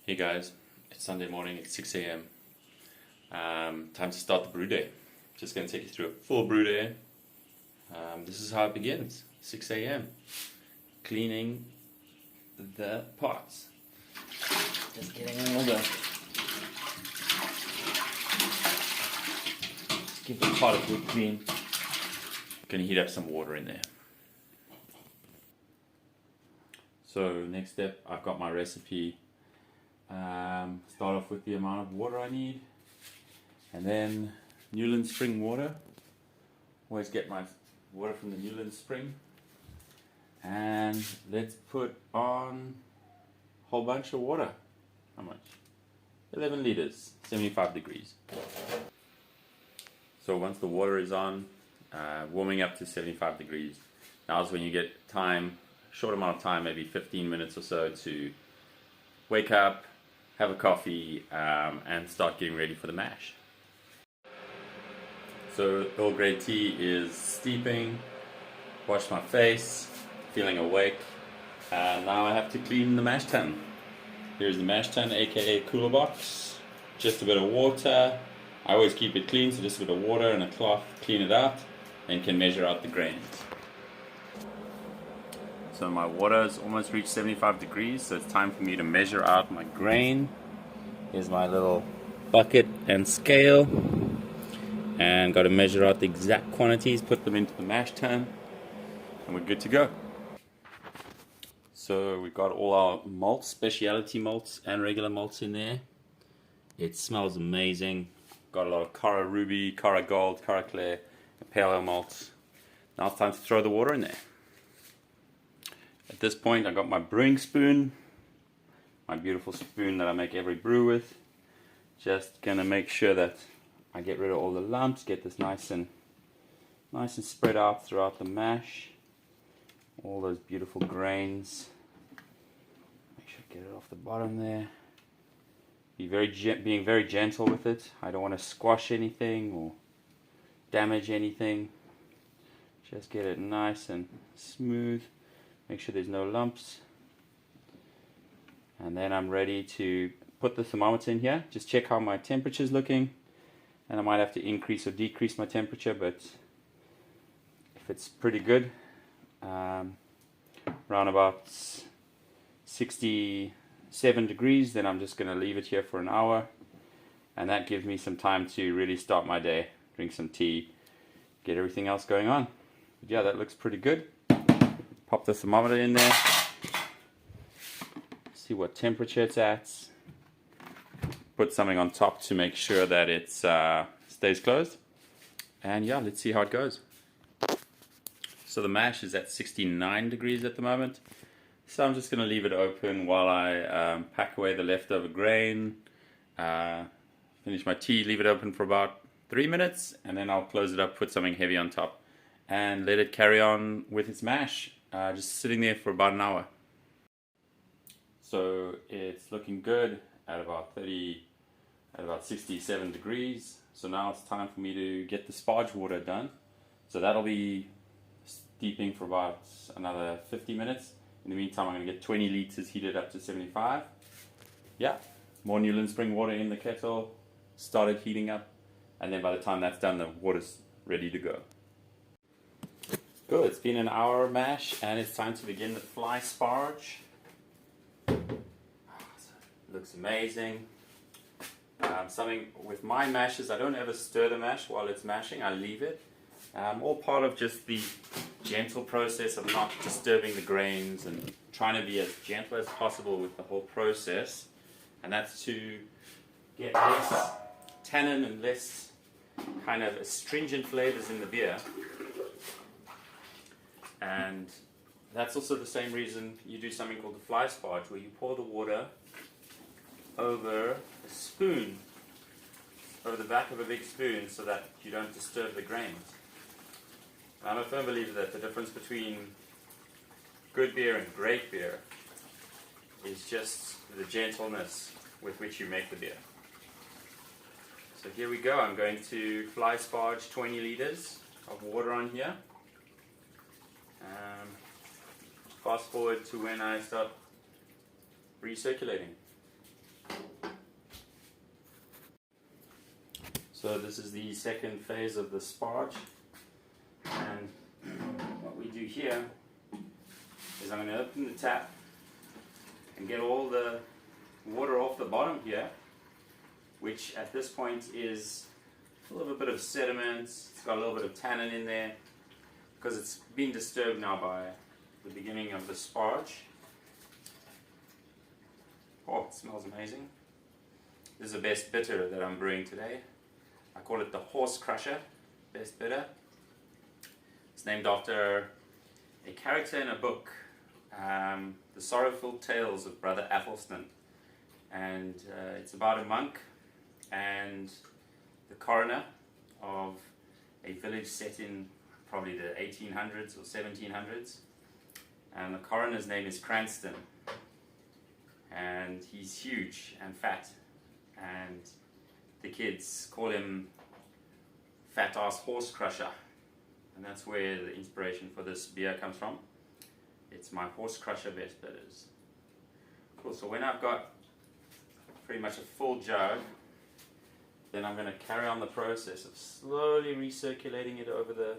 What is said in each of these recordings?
Hey guys, it's Sunday morning at 6 a.m. Time to start the brew day. Just going to take you through a full brew day. This is how it begins, 6 a.m. Cleaning the pots. Just getting in all the... Just give the pot a good clean. Going to heat up some water in there. So next step, I've got my recipe. Start off with the amount of water I need, and then Newland spring water. Always get my water from the Newland spring, and let's put on a whole bunch of water. How much? 11 liters, 75 degrees. So once the water is on, warming up to 75 degrees, now is when you get time, short amount of time, maybe 15 minutes or so, to wake up, have a coffee, and start getting ready for the mash. So Earl Grey tea is steeping. Wash my face, feeling awake. Now I have to clean the mash tun. Here's the mash tun, aka cooler box. Just a bit of water. I always keep it clean, so just a bit of water and a cloth, clean it out, and can measure out the grains. So my water has almost reached 75 degrees, so it's time for me to measure out my grain. Here's my little bucket and scale. And got to measure out the exact quantities, put them into the mash tun, and we're good to go. So we've got all our malts, specialty malts and regular malts in there. It smells amazing. Got a lot of Cara Ruby, Cara Gold, Cara Claire, and Pale Ale malts. Now it's time to throw the water in there. At this point I got my brewing spoon, my beautiful spoon that I make every brew with. Just gonna make sure that I get rid of all the lumps, get this nice and spread out throughout the mash. All those beautiful grains. Make sure to get it off the bottom there. Being very gentle with it. I don't want to squash anything or damage anything. Just get it nice and smooth. Make sure there's no lumps. And then I'm ready to put the thermometer in here. Just check how my temperature is looking. And I might have to increase or decrease my temperature, but if it's pretty good, around about 67 degrees, then I'm just going to leave it here for an hour. And that gives me some time to really start my day, drink some tea, get everything else going on. But yeah, that looks pretty good. Pop the thermometer in there, see what temperature it's at, put something on top to make sure that it stays closed, and yeah, let's see how it goes. So the mash is at 69 degrees at the moment, so I'm just going to leave it open while I pack away the leftover grain, finish my tea, leave it open for about 3 minutes, and then I'll close it up, put something heavy on top, and let it carry on with its mash. Just sitting there for about an hour. So it's looking good at about 67 degrees. So now it's time for me to get the sparge water done. So that'll be steeping for about another 50 minutes. In the meantime, I'm going to get 20 liters heated up to 75. Yeah, more Newland spring water in the kettle, started heating up, and then by the time that's done, the water's ready to go. Good, it's been an hour mash and it's time to begin the fly sparge. Looks amazing. Something with my mashes, I don't ever stir the mash while it's mashing, I leave it. All part of just the gentle process of not disturbing the grains and trying to be as gentle as possible with the whole process. And that's to get less tannin and less kind of astringent flavors in the beer. And that's also the same reason you do something called the fly sparge, where you pour the water over a spoon, over the back of a big spoon, so that you don't disturb the grains. I'm a firm believer that the difference between good beer and great beer is just the gentleness with which you make the beer. So here we go, I'm going to fly sparge 20 liters of water on here. Fast forward to when I start recirculating. So this is the second phase of the sparge, and what we do here is I'm going to open the tap and get all the water off the bottom here, which at this point is a little bit of sediment. It's got a little bit of tannin in there because it's been disturbed now by the beginning of the sparge. Oh, it smells amazing. This is the best bitter that I'm brewing today. I call it the Horse Crusher Best Bitter. It's named after a character in a book, The Sorrowful Tales of Brother Athelstan. And it's about a monk and the coroner of a village set in probably the 1800s or 1700s. And the coroner's name is Cranston. And he's huge and fat. And the kids call him Fat Ass Horse Crusher. And that's where the inspiration for this beer comes from. It's my Horse Crusher Best Bitters. Cool, so when I've got pretty much a full jug, then I'm going to carry on the process of slowly recirculating it over the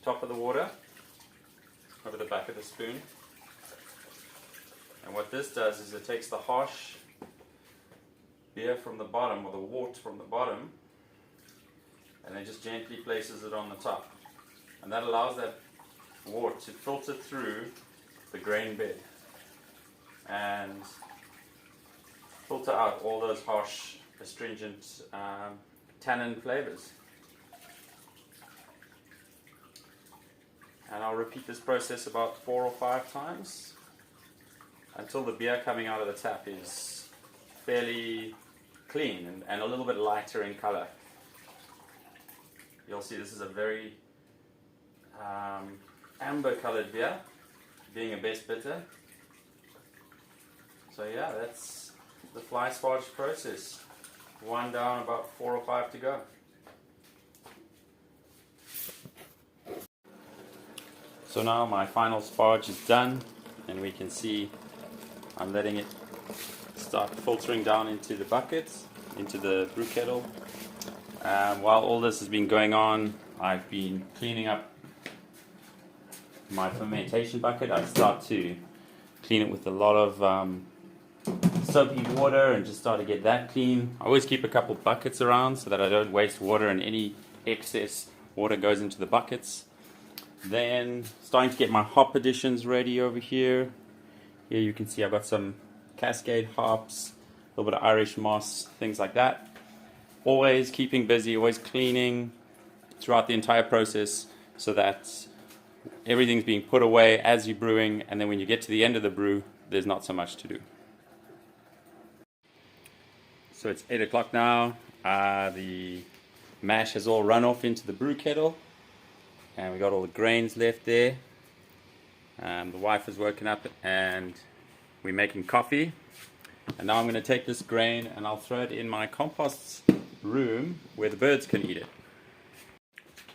top of the water, over the back of the spoon. And what this does is it takes the harsh beer from the bottom, or the wort from the bottom, and then just gently places it on the top. And that allows that wort to filter through the grain bed and filter out all those harsh, astringent tannin flavors. And I'll repeat this process about 4 or 5 times until the beer coming out of the tap is fairly clean and a little bit lighter in color. You'll see this is a very amber colored beer, being a best bitter. So yeah, that's the fly sparge process. 1 down, about 4 or 5 to go. So now my final sparge is done, and we can see I'm letting it start filtering down into the buckets, into the brew kettle. While all this has been going on, I've been cleaning up my fermentation bucket. I start to clean it with a lot of soapy water and just start to get that clean. I always keep a couple buckets around so that I don't waste water and any excess water goes into the buckets. Then starting to get my hop additions ready over here. Here you can see I've got some Cascade hops, a little bit of Irish moss, things like that. Always keeping busy, always cleaning throughout the entire process so that everything's being put away as you're brewing, and then when you get to the end of the brew, there's not so much to do. So it's 8 o'clock now. The mash has all run off into the brew kettle, and we got all the grains left there. The wife has woken up and we're making coffee. And now I'm going to take this grain and I'll throw it in my compost room where the birds can eat it.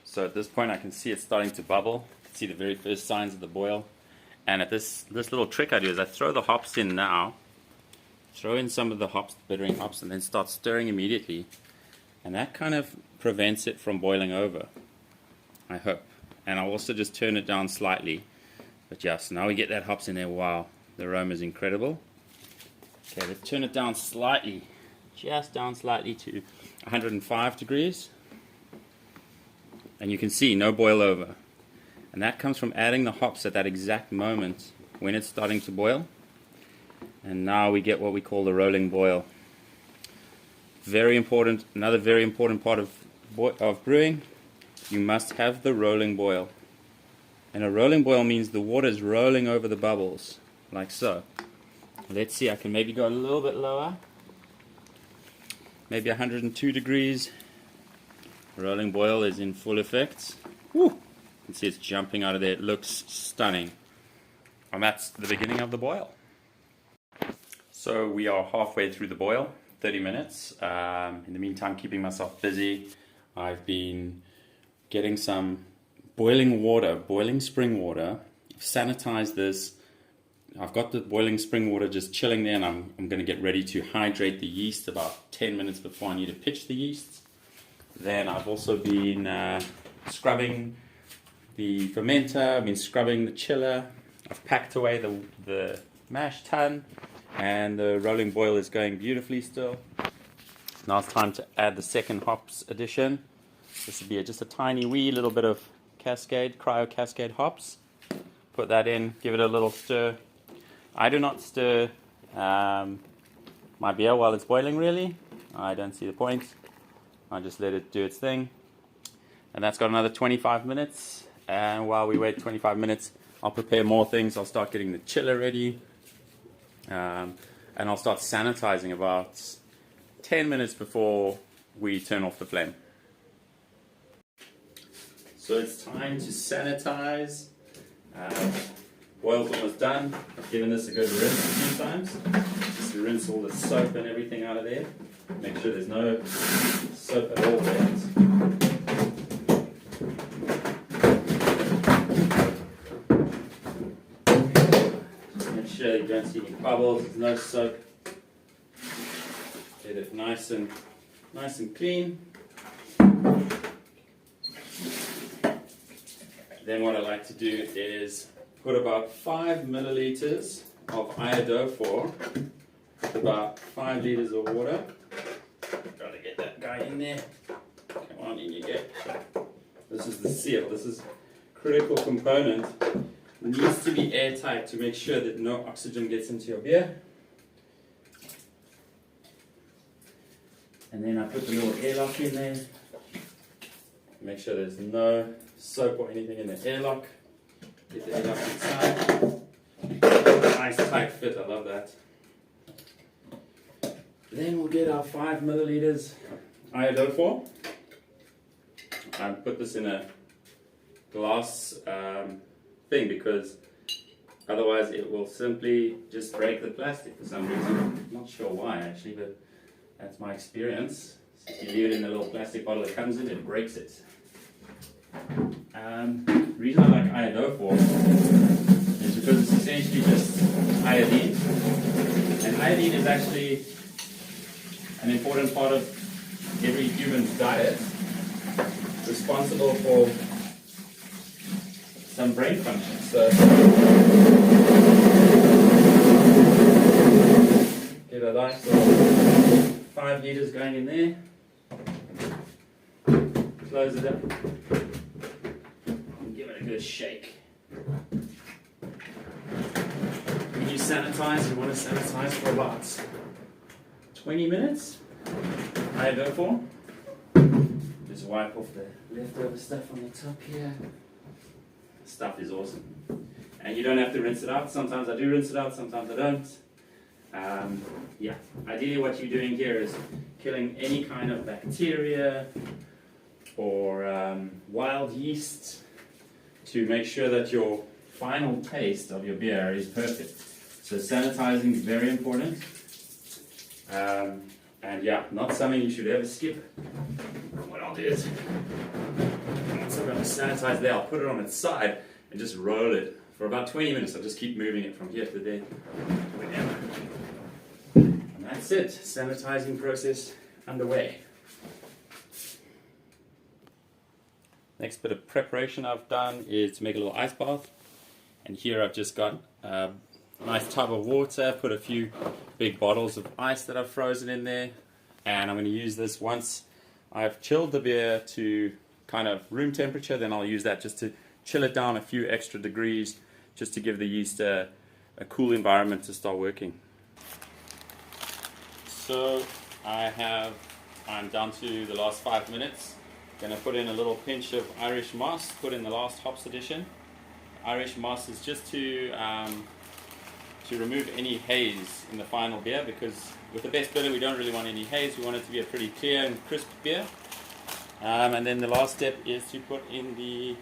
So at this point I can see it's starting to bubble. I can see the very first signs of the boil. And at this little trick I do is I throw the hops in now, throw in some of the hops, bittering hops, and then start stirring immediately. And that kind of prevents it from boiling over, I hope. And I'll also just turn it down slightly. But yeah, so now we get that hops in there. Wow, the aroma is incredible. Okay, let's turn it down slightly, just down slightly to 105 degrees. And you can see no boil over. And that comes from adding the hops at that exact moment when it's starting to boil. And now we get what we call the rolling boil. Very important, another very important part of brewing, you must have the rolling boil. And a rolling boil means the water is rolling over the bubbles, like so. Let's see, I can maybe go a little bit lower. Maybe 102 degrees. Rolling boil is in full effect. Woo! You can see it's jumping out of there. It looks stunning. And that's the beginning of the boil. So we are halfway through the boil, 30 minutes. In the meantime, keeping myself busy. I've been getting some boiling water, boiling spring water. I've sanitized this. I've got the boiling spring water just chilling there, and I'm going to get ready to hydrate the yeast about 10 minutes before I need to pitch the yeast. Then I've also been scrubbing the fermenter, I've been scrubbing the chiller, I've packed away the mash tun, and the rolling boil is going beautifully still. Now it's time to add the second hops addition. This would be just a tiny wee little bit of cryo cascade hops. Put that in, give it a little stir. I do not stir my beer while it's boiling, really. I don't see the point. I just let it do its thing. And that's got another 25 minutes. And while we wait 25 minutes, I'll prepare more things. I'll start getting the chiller ready. And I'll start sanitizing about 10 minutes before we turn off the flame. So it's time to sanitize. Boil's almost done. I've given this a good rinse a few times. Just to rinse all the soap and everything out of there. Make sure there's no soap at all left. Make sure you don't see any bubbles, there's no soap. Get it nice and clean. Then what I like to do is put about 5 milliliters of iodophor with about 5 liters of water. Gotta get that guy in there. Come on, in you get. This is the seal. This is a critical component. It needs to be airtight to make sure that no oxygen gets into your beer. And then I put the little airlock in there. Make sure there's no soap or anything in the airlock. Get the airlock inside. Nice tight fit, I love that. Then we'll get our 5 milliliters iodophor. Put this in a glass thing because otherwise it will simply just break the plastic for some reason. I'm not sure why actually, but that's my experience. So if you leave it in the little plastic bottle it comes in, it breaks it. The reason I like iodophor is because it's essentially just iodine. And iodine is actually an important part of every human's diet, responsible for some brain function. So get a nice little 5 liters going in there. Close it up. And give it a good shake. When you sanitize, you want to sanitize for about 20 minutes. Iodophor. Just wipe off the leftover stuff on the top here. The stuff is awesome. And you don't have to rinse it out. Sometimes I do rinse it out, sometimes I don't. Yeah, ideally what you're doing here is killing any kind of bacteria or wild yeast to make sure that your final taste of your beer is perfect. So sanitizing is very important. And yeah, not something you should ever skip. What I'll do is, once I'm going to sanitize there, I'll put it on its side and just roll it for about 20 minutes. I'll just keep moving it from here to there, whenever. And that's it, sanitizing process underway. Next bit of preparation I've done is to make a little ice bath. And here I've just got a nice tub of water, put a few big bottles of ice that I've frozen in there, and I'm going to use this once I've chilled the beer to kind of room temperature. Then I'll use that just to chill it down a few extra degrees, just to give the yeast a cool environment to start working. So I'm down to the last 5 minutes. Going to put in a little pinch of Irish moss, put in the last hops addition. Irish moss is just to remove any haze in the final beer, because with the best bitter we don't really want any haze. We want it to be a pretty clear and crisp beer. And then the last step is to put in the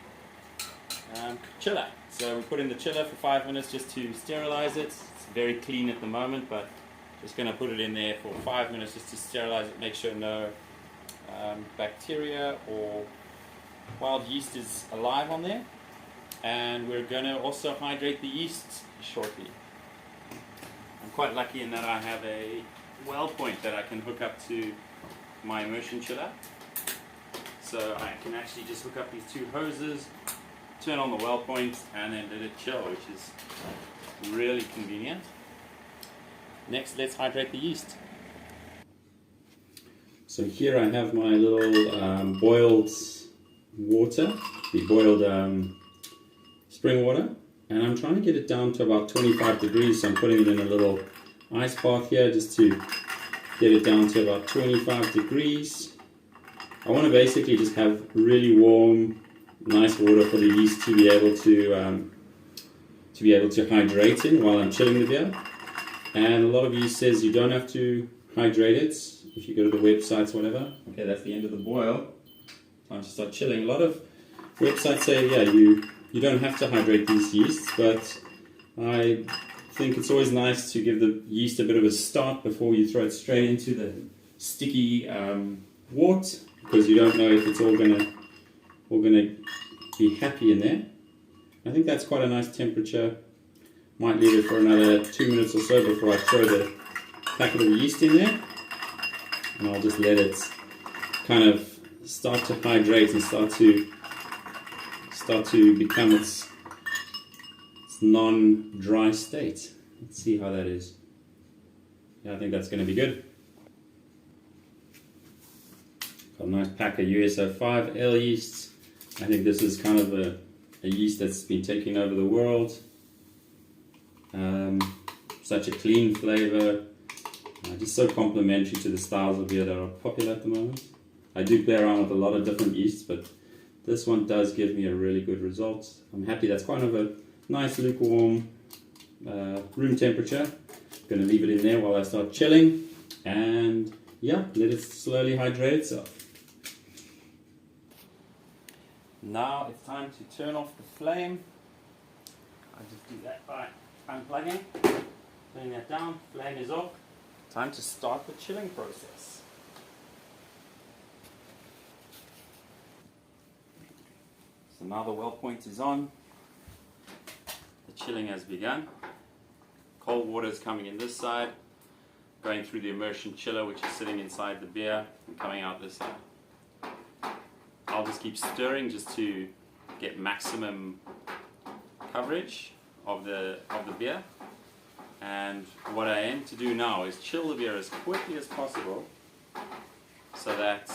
chiller. So we put in the chiller for 5 minutes just to sterilize it. It's very clean at the moment, but just going to put it in there for 5 minutes just to sterilize it, make sure no bacteria or wild yeast is alive on there. And we're going to also hydrate the yeast shortly. I'm quite lucky in that I have a well point that I can hook up to my immersion chiller. so I can actually just hook up these two hoses, turn on the well point, and then let it chill, which is really convenient. Next, let's hydrate the yeast. So here I have my little boiled water, the boiled spring water, and I'm trying to get it down to about 25 degrees, so I'm putting it in a little ice bath here just to get it down to about 25 degrees. I want to basically just have really warm, nice water for the yeast to be able to hydrate in while I'm chilling the beer. And a lot of yeast says you don't have to hydrate it if you go to the websites or whatever. Okay, that's the end of the boil. Time to start chilling. A lot of websites say, yeah, you don't have to hydrate these yeasts, but I think it's always nice to give the yeast a bit of a start before you throw it straight into the sticky wort, because you don't know if it's all gonna be happy in there. I think that's quite a nice temperature. Might leave it for another 2 minutes or so before I throw the packet of yeast in there, and I'll just let it kind of start to hydrate and start to become its non-dry state. Let's see how that is. Yeah, I think that's going to be good. Got a nice pack of USO5 ale yeasts. I think this is kind of a yeast that's been taking over the world. Such a clean flavor, just so complementary to the styles of beer that are popular at the moment. I do play around with a lot of different yeasts, but this one does give me a really good result. I'm happy. That's kind of a nice lukewarm room temperature. Going to leave it in there while I start chilling, and yeah, let it slowly hydrate itself. Now it's time to turn off the flame. I just do that by unplugging, putting that down, flame is off. Time to start the chilling process. So now the well point is on, the chilling has begun. Cold water is coming in this side, going through the immersion chiller which is sitting inside the beer and coming out this side. I'll just keep stirring just to get maximum coverage of the beer. And what I aim to do now is chill the beer as quickly as possible so that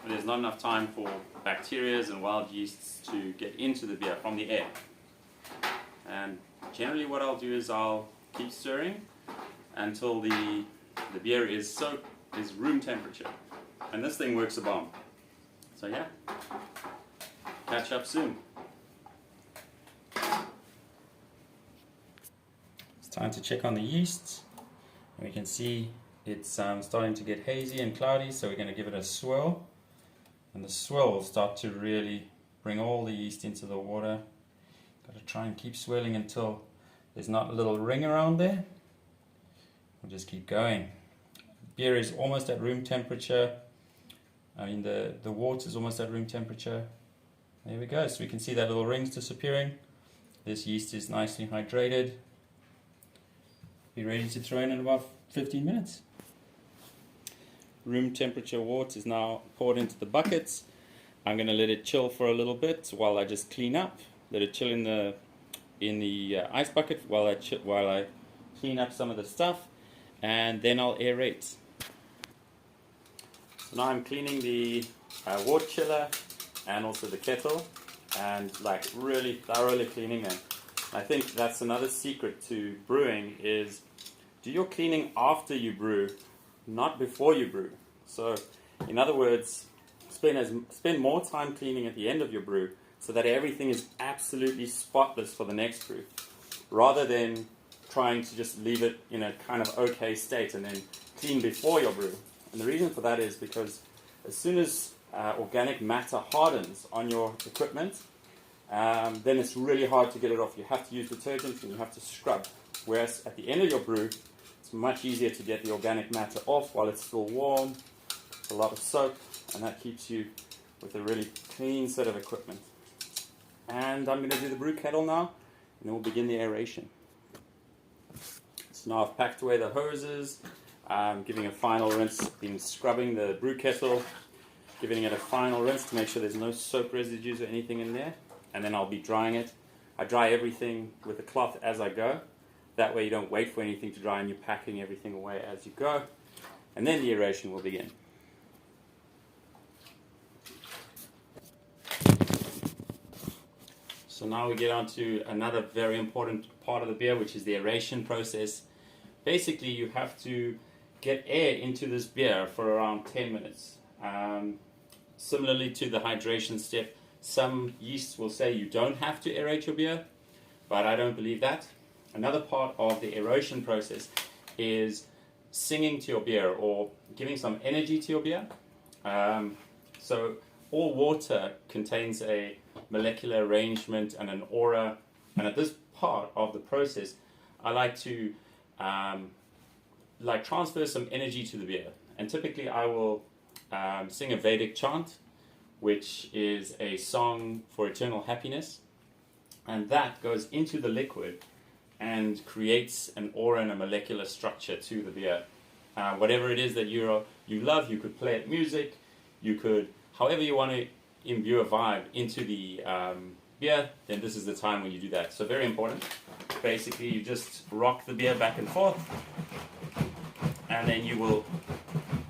there's not enough time for bacteria and wild yeasts to get into the beer from the air. And generally what I'll do is I'll keep stirring until the beer is room temperature. And this thing works a bomb. So yeah, catch up soon. Time to check on the yeast. We can see it's starting to get hazy and cloudy, so we're going to give it a swirl, and the swirl will start to really bring all the yeast into the water. Got to try and keep swirling until there's not a little ring around there. We'll just keep going. Beer is almost at room temperature. I mean the wort is almost at room temperature. There we go. So we can see that little ring's disappearing. This yeast is nicely hydrated. Be ready to throw in about 15 minutes. Room temperature wort is now poured into the buckets. I'm going to let it chill for a little bit while I just clean up. Let it chill in the ice bucket while I clean up some of the stuff, and then I'll aerate. So now I'm cleaning the wort chiller and also the kettle, and like really thoroughly cleaning them. I think that's another secret to brewing is do your cleaning after you brew, not before you brew. So, in other words, spend more time cleaning at the end of your brew so that everything is absolutely spotless for the next brew, rather than trying to just leave it in a kind of okay state and then clean before your brew. And the reason for that is because as soon as organic matter hardens on your equipment, then it's really hard to get it off. You have to use detergent and you have to scrub. Whereas at the end of your brew, it's much easier to get the organic matter off while it's still warm. It's a lot of soap, and that keeps you with a really clean set of equipment. And I'm going to do the brew kettle now, and then we'll begin the aeration. So now I've packed away the hoses, giving a final rinse, been scrubbing the brew kettle. giving it a final rinse to make sure there's no soap residues or anything in there, and then I'll be drying it. I dry everything with a cloth as I go. That way you don't wait for anything to dry and you're packing everything away as you go. And then the aeration will begin. So now we get on to another very important part of the beer, which is the aeration process. Basically, you have to get air into this beer for around 10 minutes. Similarly to the hydration step, some yeasts will say you don't have to aerate your beer, but I don't believe that. Another part of the aeration process is singing to your beer or giving some energy to your beer. So all water contains a molecular arrangement and an aura, and at this part of the process I like to transfer some energy to the beer, and typically I will sing a Vedic chant, which is a song for eternal happiness, and that goes into the liquid and creates an aura and a molecular structure to the beer. Whatever it is that you love, you could play it music, you could, however you want to imbue a vibe into the beer, then this is the time when you do that. So very important. Basically, you just rock the beer back and forth, and then you will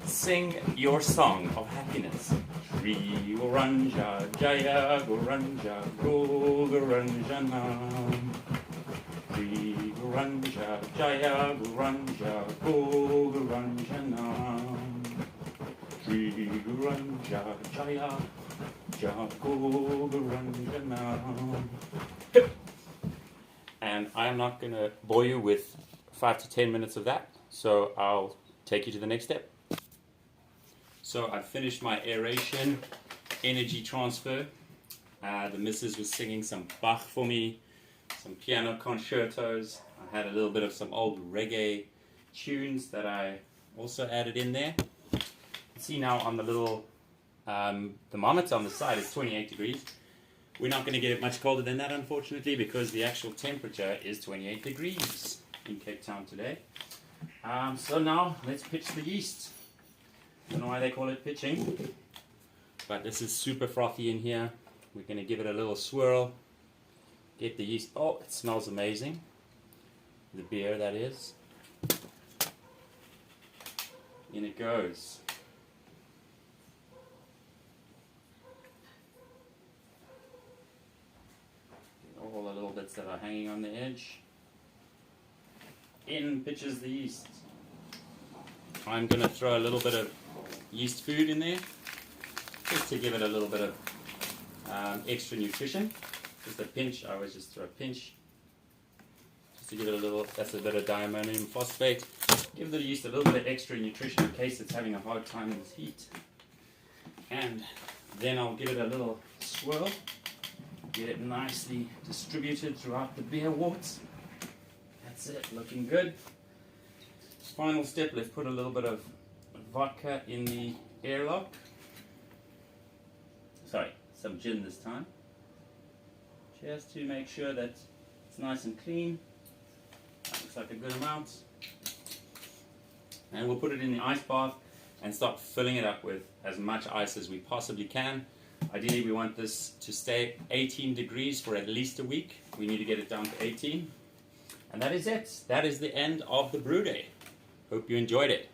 sing your song of happiness. Shri Goranja Jaya Goranja Go Goranjanam. Shri Goranja Jaya Goranja Go Goranjanam. Shri Goranja Jaya Go Goranjanam. And I'm not going to bore you with 5 to 10 minutes of that, so I'll take you to the next step. So I've finished my aeration, energy transfer. The missus was singing some Bach for me, some piano concertos. I had a little bit of some old reggae tunes that I also added in there. You can see now on the little thermometer on the side it's 28 degrees. We're not going to get it much colder than that, unfortunately, because the actual temperature is 28 degrees in Cape Town today. So now let's pitch the yeast. I don't know why they call it pitching, but this is super frothy in here. We're going to give it a little swirl, get the yeast. Oh, it smells amazing. The beer, that is. In it goes. Get all the little bits that are hanging on the edge. In pitches the yeast. I'm going to throw a little bit of yeast food in there, just to give it a little bit of extra nutrition. Just a pinch, I always just throw a pinch, just to give it a little, that's a bit of diammonium phosphate. Give the yeast a little bit of extra nutrition in case it's having a hard time in this heat. And then I'll give it a little swirl, get it nicely distributed throughout the beer worts. That's it, looking good. Final step, let's put a little bit of vodka in the airlock. Sorry, some gin this time. Just to make sure that it's nice and clean. That looks like a good amount. And we'll put it in the ice bath and start filling it up with as much ice as we possibly can. Ideally, we want this to stay 18 degrees for at least a week. We need to get it down to 18. And that is it. That is the end of the brew day. Hope you enjoyed it.